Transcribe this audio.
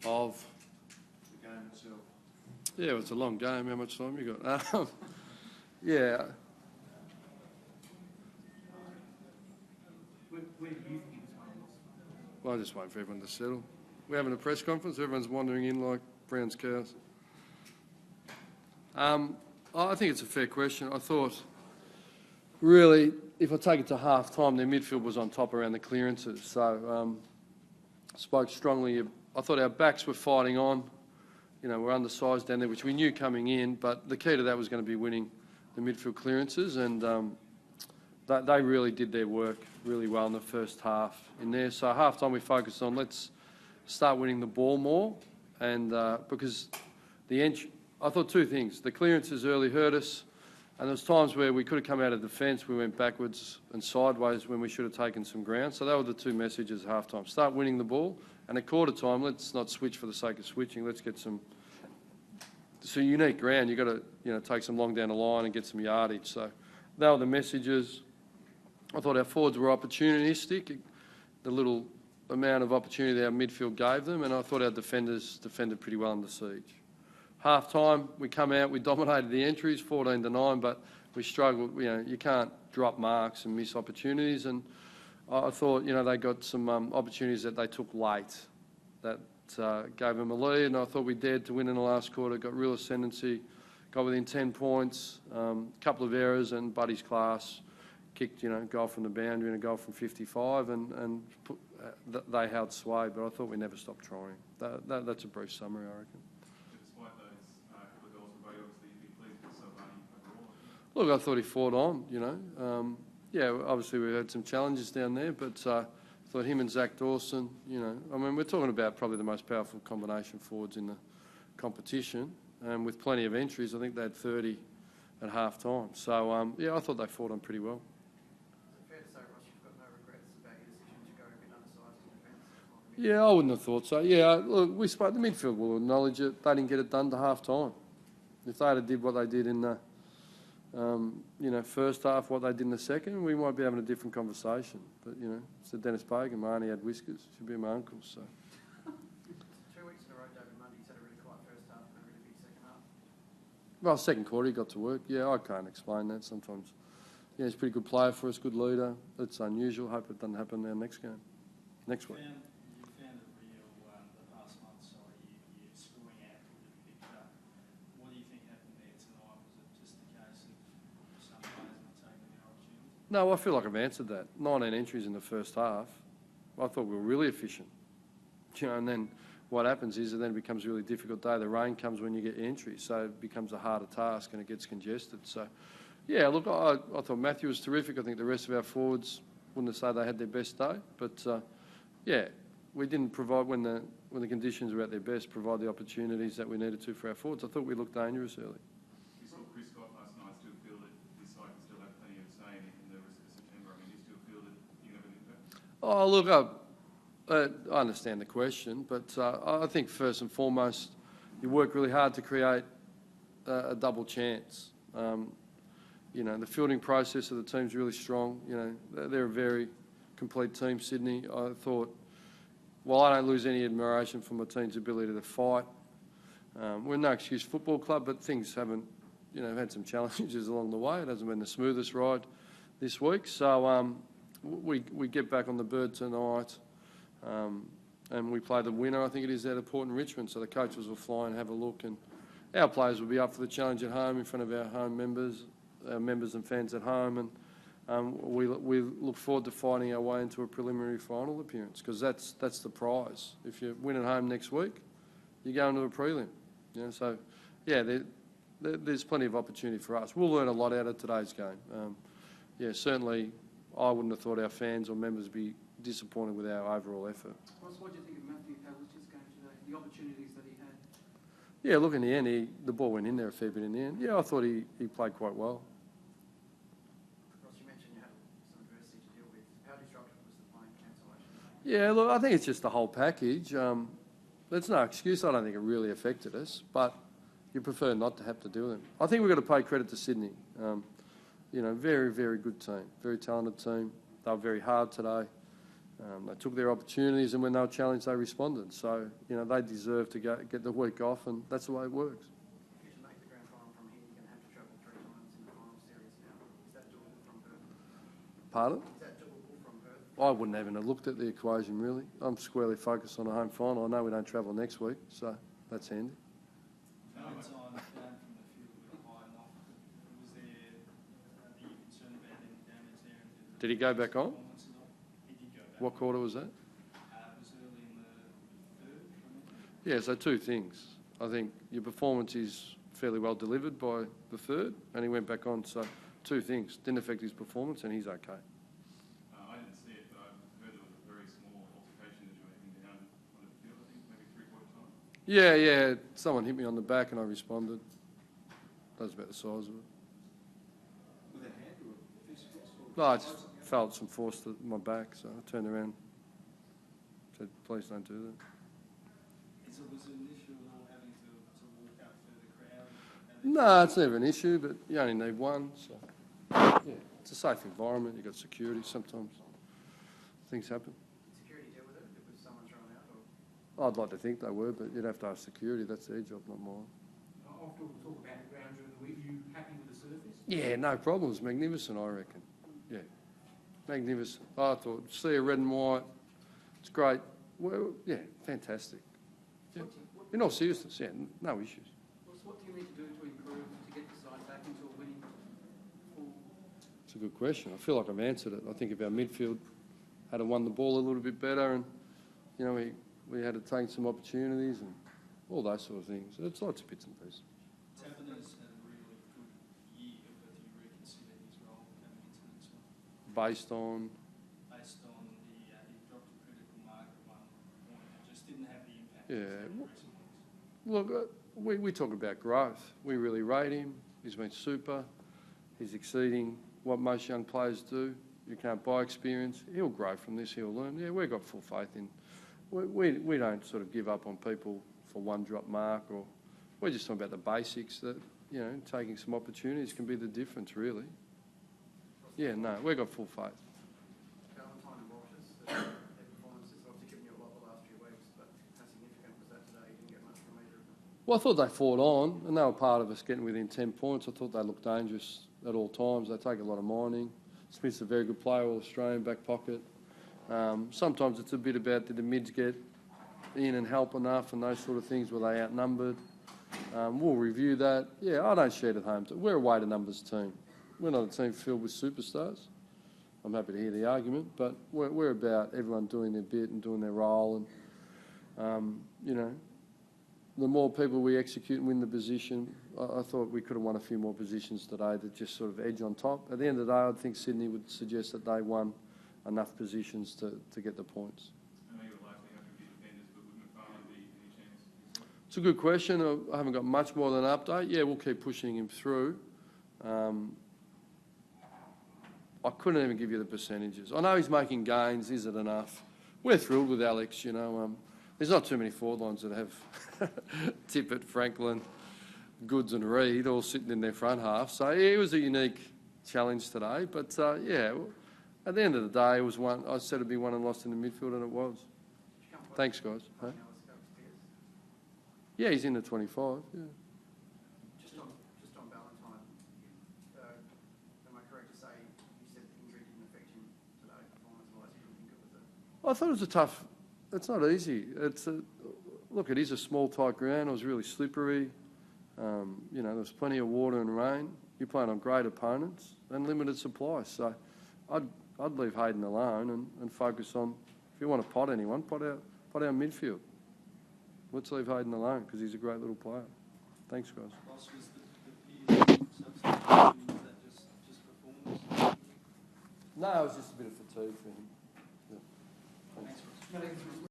of... The game itself. Yeah, it's a long game. How much time you got? Yeah. Where do you think it was won and lost? Well, I just wait for everyone to settle. We're having a press conference. Everyone's wandering in like Brown's cows. I think it's a fair question. I thought, really, if I take it to half-time, their midfield was on top around the clearances. So spoke strongly. I thought our backs were fighting on. You know, we're undersized down there, which we knew coming in, but the key to that was going to be winning the midfield clearances, and they really did their work really well in the first half in there. So half-time we focused on let's start winning the ball more, and because I thought two things. The clearances early hurt us, and there was times where we could have come out of defence, we went backwards and sideways when we should have taken some ground. So they were the two messages at half-time. Start winning the ball, and at quarter time, let's not switch for the sake of switching. Let's get some unique ground. You've got to take some long down the line and get some yardage. So they were the messages. I thought our forwards were opportunistic, the little amount of opportunity our midfield gave them, and I thought our defenders defended pretty well under siege. Half-time, we come out, we dominated the entries, 14-9, but we struggled. You can't drop marks and miss opportunities, and I thought, they got some opportunities that they took late that gave them a lead, and I thought we dared to win in the last quarter, got real ascendancy, got within 10 points, a couple of errors, and Buddy's class kicked, goal from the boundary and a goal from 55, and they held sway, but I thought we never stopped trying. That's a brief summary, I reckon. Despite those couple of goals, Buddy obviously you'd be pleased with Sylvani overall. Look, I thought he fought on, Yeah, obviously we had some challenges down there, but I thought him and Zach Dawson, we're talking about probably the most powerful combination forwards in the competition, and with plenty of entries. I think they had 30 at half-time. So, I thought they fought on pretty well. Is it fair to say, Ross, you've got no regrets about your decision to go a bit undersized in defence? Yeah, I wouldn't have thought so. Yeah, look, the midfield will acknowledge it. They didn't get it done to half-time. If they had did what they did in the first half, what they did in the second, we might be having a different conversation. But, it's the Dennis Pagan. Marnie had whiskers. Should be my uncle, so. 2 weeks in a row, David Mundy's had a really quiet first half and a really big second half. Well, second quarter, he got to work. Yeah, I can't explain that sometimes. Yeah, he's a pretty good player for us, good leader. It's unusual. Hope it doesn't happen now next week. You found it real the past month, you're screwing out a little bit. What do you think happened there tonight? Was it just a case of some players not taking their opportunities? No, I feel like I've answered that. 19 entries in the first half. I thought we were really efficient. And then what happens is then it becomes a really difficult day. The rain comes when you get entries, so it becomes a harder task and it gets congested. So, yeah, look, I thought Matthew was terrific. I think the rest of our forwards, wouldn't say they had their best day, but we didn't provide when the conditions were at their best, provide the opportunities that we needed to for our forwards. I thought we looked dangerous early. You saw Chris Scott last night. Still feel that this side can still have plenty of say in the rest of September. Do you still feel that you have an impact? Oh, look, I understand the question, but I think first and foremost, you work really hard to create a double chance. The fielding process of the team's really strong. They're a very complete team, Sydney. I thought, while I don't lose any admiration for my team's ability to fight, we're no excuse football club, but things haven't, had some challenges along the way. It hasn't been the smoothest ride this week. So we get back on the bird tonight, and we play the winner. I think it is out of Port and Richmond. So the coaches will fly and have a look, and our players will be up for the challenge at home in front of our home members and fans at home, and we look forward to fighting our way into a preliminary final appearance, because that's the prize. If you win at home next week, you go into a prelim. So there's plenty of opportunity for us. We'll learn a lot out of today's game. Certainly, I wouldn't have thought our fans or members would be disappointed with our overall effort. Ross, what do you think of Matthew Pavlich's game today? The opportunities that he had. Yeah, look, in the end, the ball went in there a fair bit in the end. Yeah, I thought he played quite well. Ross, you mentioned you had some adversity to deal with. How disruptive was the playing cancellation? Yeah, look, I think it's just the whole package. There's no excuse. I don't think it really affected us, but you prefer not to have to deal with it. I think we've got to pay credit to Sydney. Very, very good team, very talented team. They were very hard today. They took their opportunities, and when they were challenged, they responded. So, you know, they deserve to get the week off, and that's the way it works. If you make the grand final from here, you're going to have to travel 3 times in the final series now. Is that doable from Perth? Pardon? Is that doable from Perth? I wouldn't even have looked at the equation, really. I'm squarely focused on a home final. I know we don't travel next week, so that's handy. Valentine came from the field with a high knock. Was there, are you concerned about any damage there? And Did he go back on? performance at all? He did go back. What quarter was that? It was early in the third, from memory. Yeah, so two things. I think your performance is fairly well delivered by the third, and he went back on. So two things. Didn't affect his performance, and he's okay. I didn't see it, but I heard there was a very small altercation that you were heading down on the field, I think, maybe 3/4 time. Yeah. Someone hit me on the back, and I responded. That was about the size of it. With a hand or a fist force? No, I just felt some force to my back, so I turned around, said, please don't do that. Was it an issue at all having to walk up through the crowd? No, it's never an issue, but you only need one, so yeah, it's a safe environment. You've got security. Sometimes things happen. Security deal with it? If it was someone thrown out? Or? I'd like to think they were, but you'd have to ask security. That's their job, not mine. After we'll talk about the ground during the week, are you happy with the surface? Yeah, no problems. Magnificent, I reckon. Yeah, magnificent. I thought, see a red and white. It's great. Well, yeah, fantastic. Yeah. In all seriousness, yeah, no issues. What do you need to do to improve to get the side back into a winning form? It's a good question. I feel like I've answered it. I think if our midfield had won the ball a little bit better, and you know we had to take some opportunities and all those sort of things. It's lots of bits and pieces. Taberner's had a really good year, but do you reconsider his role coming into this one? Based on, He dropped a critical mark at one point and just didn't have the impact. Yeah. he's had in recent weeks. look, we talk about growth. We really rate him. He's been super. He's exceeding what most young players do. You can't buy experience. He'll grow from this. He'll learn. Yeah, we've got full faith in. We don't sort of give up on people for one drop mark, or we're just talking about the basics. That you know, taking some opportunities can be the difference, really. Yeah, no, we've got full faith. Valentine and Walters, their performances have obviously given you a lot the last few weeks, but how significant was that today? You didn't get much from either of them. Well, I thought they fought on, and they were part of us getting within 10 points. I thought they looked dangerous at all times. They take a lot of mining. Smith's a very good player, All-Australian, back pocket. Sometimes it's a bit about did the mids get in and help enough and those sort of things. Were they outnumbered? We'll review that. Yeah, I don't shed at home. We're a weighted numbers team. We're not a team filled with superstars. I'm happy to hear the argument, but we're about everyone doing their bit and doing their role. And, you know, the more people we execute and win the position, I thought we could have won a few more positions today to just sort of edge on top. At the end of the day, I think Sydney would suggest that they won enough positions to get the points. I know you were likely have to be defenders, but would McFarlane be any chance? It's a good question. I haven't got much more than an update. Yeah, we'll keep pushing him through. I couldn't even give you the percentages. I know he's making gains. Is it enough? We're thrilled with Alex, you know. There's not too many forward lines that have Tippett, Franklin, Goods and Reid all sitting in their front half. So yeah, it was a unique challenge today. But yeah, at the end of the day, it was one. I said it'd be won and lost in the midfield, and it was. Thanks, guys. Huh? Yeah, he's in the 25. Yeah. Just on Valentine, am I correct to say you said the injury didn't affect him today performance-wise? You didn't think it was a... I thought it was a tough. It's not easy. Look, it is a small, tight ground. It was really slippery. You know, there was plenty of water and rain. You're playing on great opponents and limited supply. So I'd leave Hayden alone and focus on, if you want to pot anyone, pot our midfield. Let's leave Hayden alone because he's a great little player. Thanks, guys. Ross, was the Pearce substitution, was that just performance? No, it was just a bit of fatigue for him. Yeah. Thanks, Ross.